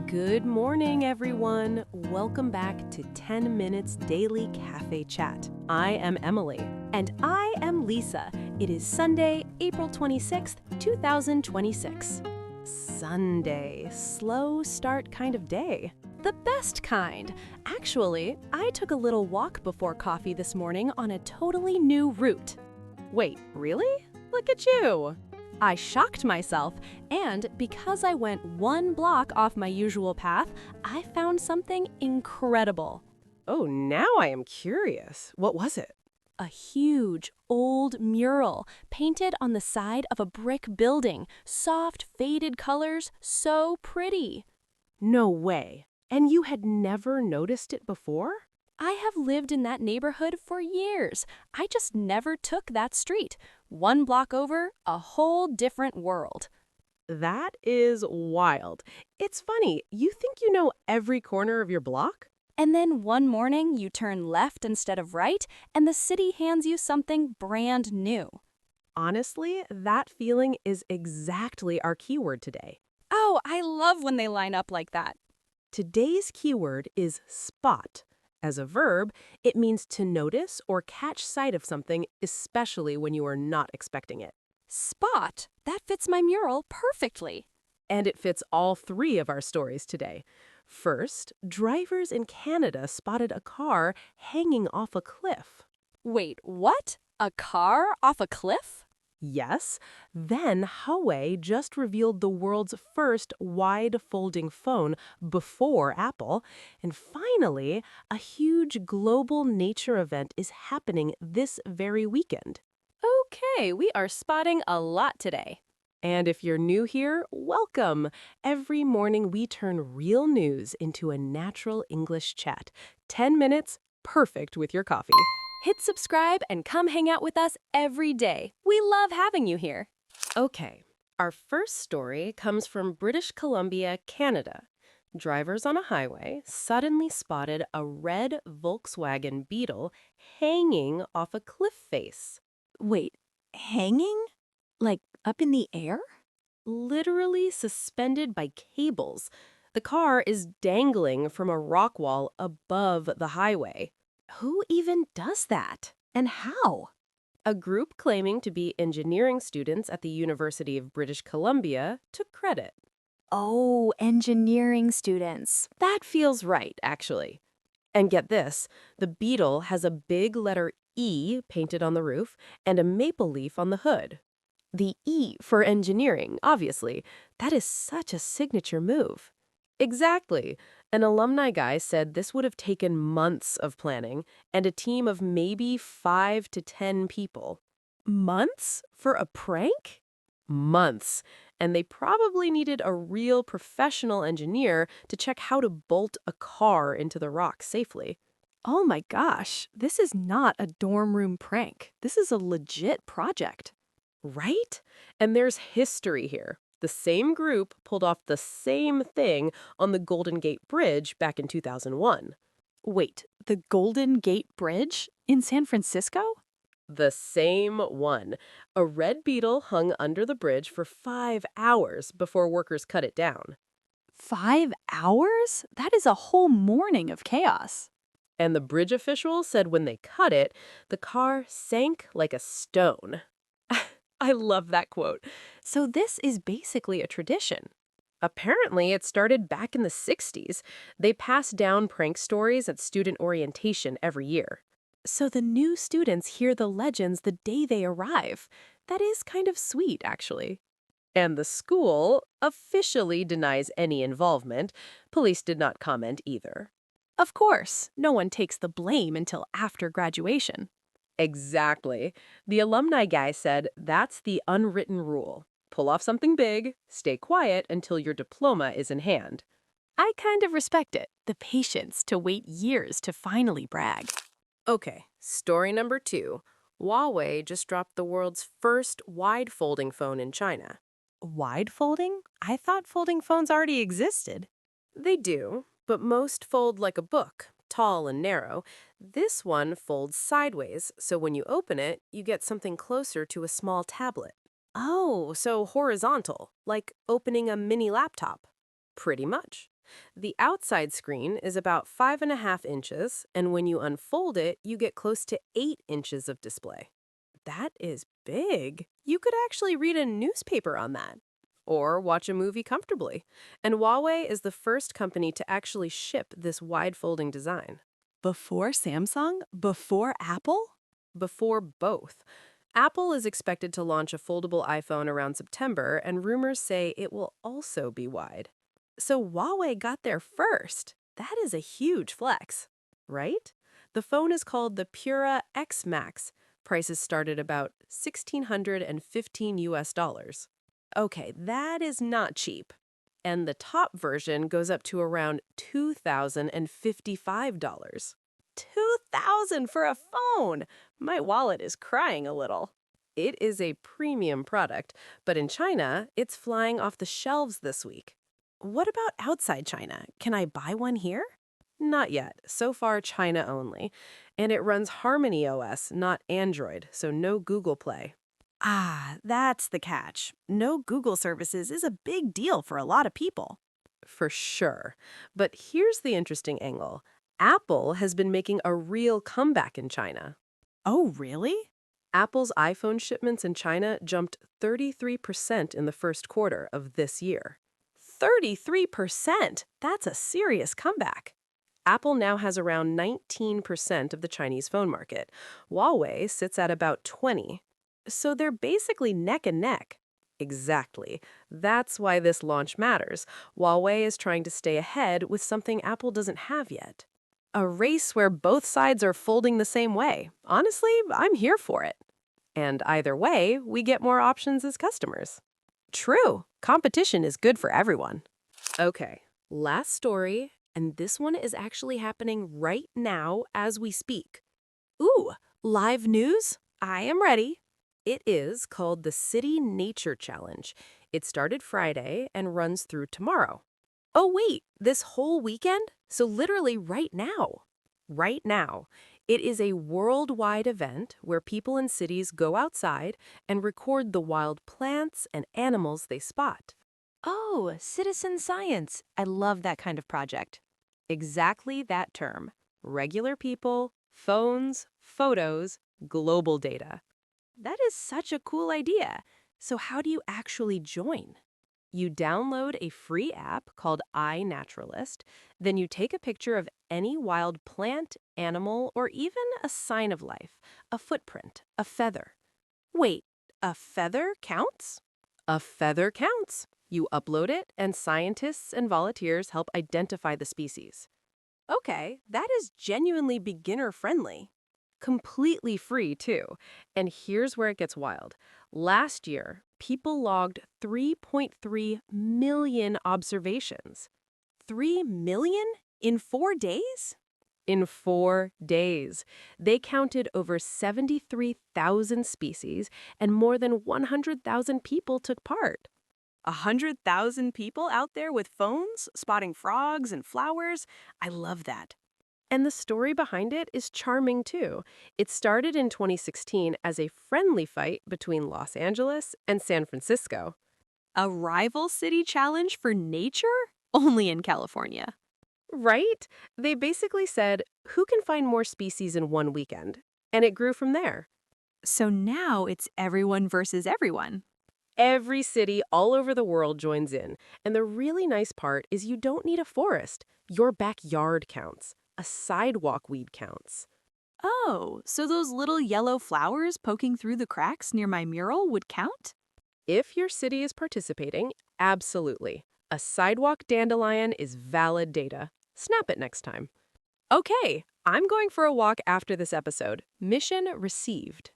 Good morning, everyone. Welcome back to 10 Minutes Daily Cafe Chat. I am Emily. And I am Lisa. It is Sunday, April 26th, 2026. Sunday. Slow start kind of day. The best kind. Actually, I took a little walk before coffee this morning on a totally new route. Wait, really? Look at you. I shocked myself, and because I went one block off my usual path, I found something incredible. Oh, now I am curious. What was it? A huge, old mural painted on the side of a brick building. Soft, faded colors, so pretty. No way. And you had never noticed it before? I have lived in that neighborhood for years. I just never took that street. One block over, a whole different world. That is wild. It's funny, you think you know every corner of your block? And then one morning you turn left instead of right, and the city hands you something brand new. Honestly, that feeling is exactly our keyword today. Oh, I love when they line up like that. Today's keyword is spot. As a verb, it means to notice or catch sight of something, especially when you are not expecting it. Spot? That fits my mural perfectly. And it fits all three of our stories today. First, drivers in Canada spotted a car hanging off a cliff. Wait, what? A car off a cliff? Yes. Then Huawei just revealed the world's first wide-folding phone before Apple. And finally, a huge global nature event is happening this very weekend. Okay, we are spotting a lot today. And if you're new here, welcome! Every morning we turn real news into a natural English chat. 10 minutes, perfect with your coffee. Hit subscribe and come hang out with us every day. We love having you here. Okay, our first story comes from British Columbia, Canada. Drivers on a highway suddenly spotted a red Volkswagen Beetle hanging off a cliff face. Wait, hanging? Like up in the air? Literally suspended by cables. The car is dangling from a rock wall above the highway. Who even does that? And how? A group claiming to be engineering students at the University of British Columbia took credit. Oh, engineering students. That feels right, actually. And get this, the Beetle has a big letter E painted on the roof and a maple leaf on the hood. The E for engineering, obviously. That is such a signature move. Exactly. An alumni guy said this would have taken months of planning and a team of maybe 5 to 10 people. Months for a prank? Months. And they probably needed a real professional engineer to check how to bolt a car into the rock safely. Oh my gosh, this is not a dorm room prank. This is a legit project. Right? And there's history here. The same group pulled off the same thing on the Golden Gate Bridge back in 2001. Wait, the Golden Gate Bridge in San Francisco? The same one. A red beetle hung under the bridge for 5 hours before workers cut it down. 5 hours? That is a whole morning of chaos. And the bridge official said when they cut it, the car sank like a stone. I love that quote. So this is basically a tradition. Apparently, it started back in the 60s. They passed down prank stories at student orientation every year. So the new students hear the legends the day they arrive. That is kind of sweet, actually. And the school officially denies any involvement. Police did not comment either. Of course, no one takes the blame until after graduation. Exactly. The alumni guy said that's the unwritten rule. Pull off something big, stay quiet until your diploma is in hand. I kind of respect it, the patience to wait years to finally brag. Okay, story number 2. Huawei just dropped the world's first wide-folding phone in China. Wide folding? I thought folding phones already existed. They do, but most fold like a book, tall and narrow. This one folds sideways, so when you open it, you get something closer to a small tablet. Oh, so horizontal, like opening a mini laptop. Pretty much. The outside screen is about 5.5 inches, and when you unfold it, you get close to 8 inches of display. That is big. You could actually read a newspaper on that. Or watch a movie comfortably. And Huawei is the first company to actually ship this wide-folding design. Before Samsung? Before Apple? Before both. Apple is expected to launch a foldable iPhone around September, and rumors say it will also be wide. So Huawei got there first. That is a huge flex, right? The phone is called the Pura X Max. Prices start at about $1,615. Okay, that is not cheap. And the top version goes up to around $2,055. $2,000 for a phone! My wallet is crying a little. It is a premium product, but in China, it's flying off the shelves this week. What about outside China? Can I buy one here? Not yet. So far, China only. And it runs Harmony OS, not Android, so no Google Play. Ah, that's the catch. No Google services is a big deal for a lot of people. For sure. But here's the interesting angle. Apple has been making a real comeback in China. Oh, really? Apple's iPhone shipments in China jumped 33% in the first quarter of this year. 33%! That's a serious comeback. Apple now has around 19% of the Chinese phone market. Huawei sits at about 20%. So they're basically neck and neck. Exactly. That's why this launch matters. Huawei is trying to stay ahead with something Apple doesn't have yet. A race where both sides are folding the same way. Honestly, I'm here for it. And either way, we get more options as customers. True. Competition is good for everyone. Okay, last story, and this one is actually happening right now as we speak. Ooh, live news? I am ready. It is called the City Nature Challenge. It started Friday and runs through tomorrow. Oh, wait, this whole weekend? So literally right now. Right now. It is a worldwide event where people in cities go outside and record the wild plants and animals they spot. Oh, citizen science. I love that kind of project. Exactly that term. Regular people, phones, photos, global data. That is such a cool idea. So how do you actually join? You download a free app called iNaturalist, then you take a picture of any wild plant, animal, or even a sign of life, a footprint, a feather. Wait, a feather counts? A feather counts. You upload it, and scientists and volunteers help identify the species. Okay, that is genuinely beginner-friendly. Completely free, too. And here's where it gets wild. Last year, people logged 3.3 million observations. 3 million? In 4 days? In 4 days. They counted over 73,000 species, and more than 100,000 people took part. 100,000 people out there with phones, spotting frogs and flowers? I love that. And the story behind it is charming, too. It started in 2016 as a friendly fight between Los Angeles and San Francisco. A rival city challenge for nature? Only in California. Right? They basically said, who can find more species in one weekend? And it grew from there. So now it's everyone versus everyone. Every city all over the world joins in. And the really nice part is you don't need a forest. Your backyard counts. A sidewalk weed counts. Oh, so those little yellow flowers poking through the cracks near my mural would count? If your city is participating, absolutely. A sidewalk dandelion is valid data. Snap it next time. Okay, I'm going for a walk after this episode. Mission received.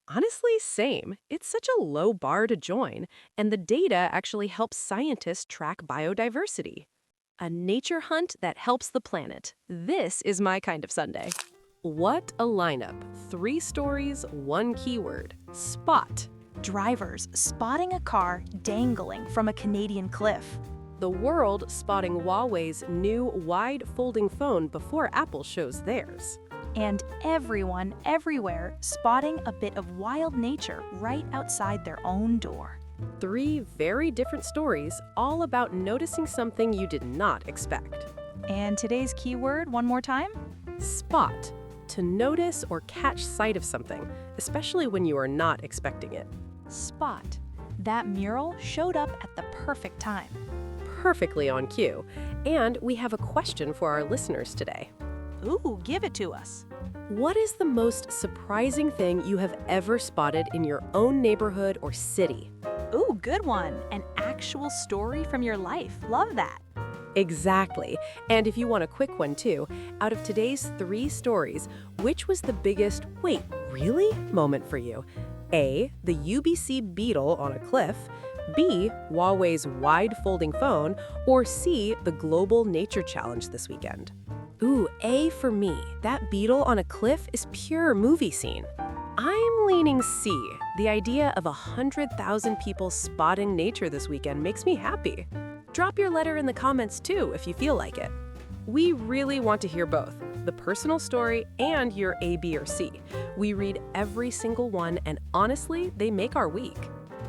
Honestly, same. It's such a low bar to join, and the data actually helps scientists track biodiversity. A nature hunt that helps the planet. This is my kind of Sunday. What a lineup. 3 stories, 1 keyword. Spot. Drivers spotting a car dangling from a Canadian cliff. The world spotting Huawei's new wide-folding phone before Apple shows theirs. And everyone, everywhere, spotting a bit of wild nature right outside their own door. 3 very different stories, all about noticing something you did not expect. And today's keyword, one more time? Spot. To notice or catch sight of something, especially when you are not expecting it. Spot. That mural showed up at the perfect time. Perfectly on cue. And we have a question for our listeners today. Ooh, give it to us. What is the most surprising thing you have ever spotted in your own neighborhood or city? Ooh, good one. An actual story from your life. Love that. Exactly. And if you want a quick one too, out of today's 3 stories, which was the biggest, wait, really? Moment for you? A, the UBC beetle on a cliff, B, Huawei's wide folding phone, or C, the global nature challenge this weekend? Ooh, A for me. That beetle on a cliff is pure movie scene. I'm leaning C. The idea of 100,000 people spotting nature this weekend makes me happy. Drop your letter in the comments too if you feel like it. We really want to hear both, the personal story and your A, B, or C. We read every single one, and honestly, they make our week.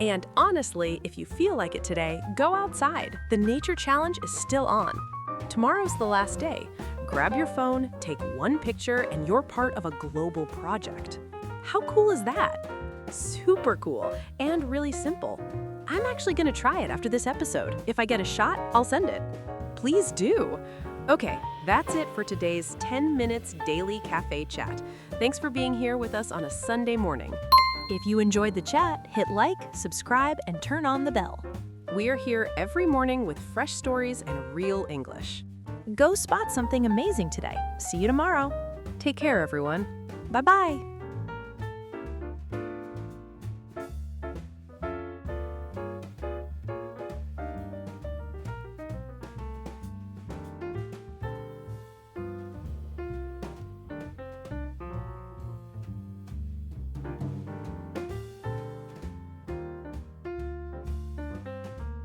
And honestly, if you feel like it today, go outside. The nature challenge is still on. Tomorrow's the last day. Grab your phone, take one picture, and you're part of a global project. How cool is that? Super cool and really simple. I'm actually going to try it after this episode. If I get a shot, I'll send it. Please do. Okay, that's it for today's 10 Minutes Daily Cafe Chat. Thanks for being here with us on a Sunday morning. If you enjoyed the chat, hit like, subscribe, and turn on the bell. We're here every morning with fresh stories and real English. Go spot something amazing today. See you tomorrow. Take care, everyone. Bye-bye.